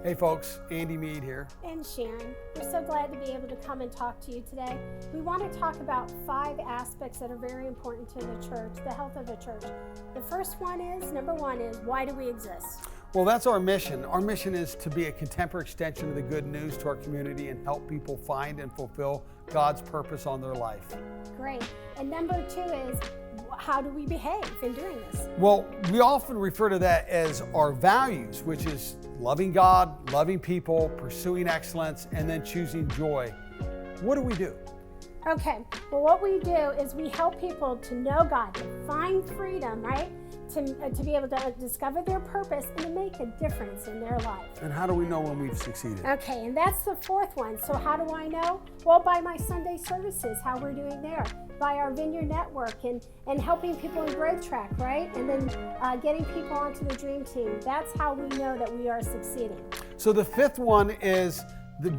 Hey folks, Andy Mead here. And Sharon. We're so glad to be able to come and talk to you today. We want to talk about 5 aspects that are very important to the church, the health of the church. The first one is, number 1 is, why do we exist? Well, that's our mission. Our mission is to be a contemporary extension of the good news to our community and help people find and fulfill God's purpose on their life. Great. And number 2 is, how do we behave in doing this? Well, we often refer to that as our values, which is loving God, loving people, pursuing excellence, and then choosing joy. What do we do? Okay, well, what we do is we help people to know God, to find freedom, right? To be able to discover their purpose and to make a difference in their life. And how do we know when we've succeeded? Okay, and that's the 4th one. So how do I know? Well, by my Sunday services, how we're doing there. By our Vineyard network and helping people in Growth Track, right? And then getting people onto the Dream Team. That's how we know that we are succeeding. So the 5th one is,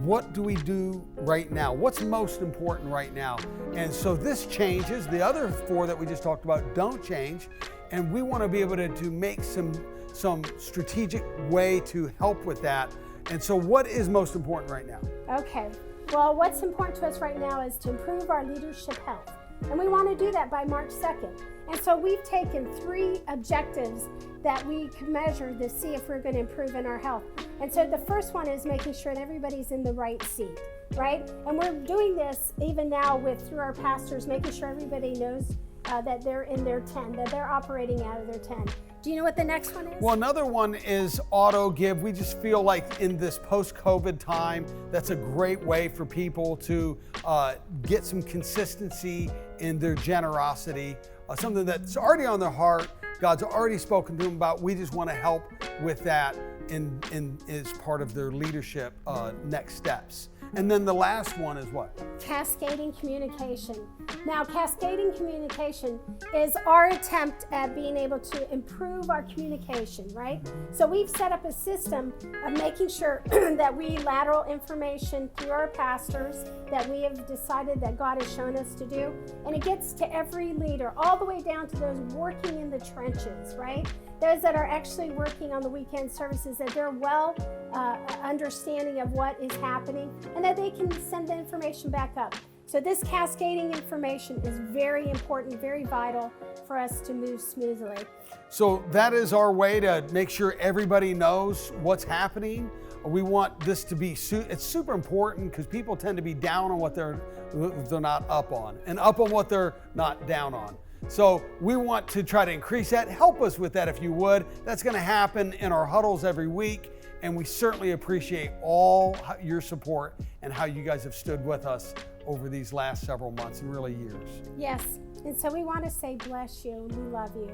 what do we do right now? What's most important right now? And so this changes. The other 4 that we just talked about don't change. And we want to be able to make some strategic way to help with that. And so what is most important right now? Okay. Well, what's important to us right now is to improve our leadership health. And we want to do that by March 2nd. And so we've taken 3 objectives that we can measure to see if we're going to improve in our health. And so the first one is making sure that everybody's in the right seat, right? And we're doing this even now through our pastors, making sure everybody knows that they're in their 10, that they're operating out of their 10. Do you know what the next one is? Well, another one is auto give. We just feel like in this post-COVID time, that's a great way for people to get some consistency in their generosity, something that's already on their heart. God's already spoken to them about. We just want to help with that as part of their leadership next steps. And then the last one is what? Cascading communication. Now, cascading communication is our attempt at being able to improve our communication, right? So we've set up a system of making sure that we lateral information through our pastors that we have decided that God has shown us to do. And it gets to every leader, all the way down to those working in the trenches, right? Those that are actually working on the weekend services, that they're well understanding of what is happening and that they can send the information back up. So this cascading information is very important, very vital for us to move smoothly. So that is our way to make sure everybody knows what's happening. We want this to be, it's super important because people tend to be down on what they're not up on and up on what they're not down on. So we want to try to increase that. Help us with that if you would. That's going to happen in our huddles every week. And we certainly appreciate all your support and how you guys have stood with us over these last several months and really years. Yes. And so we want to say bless you and we love you.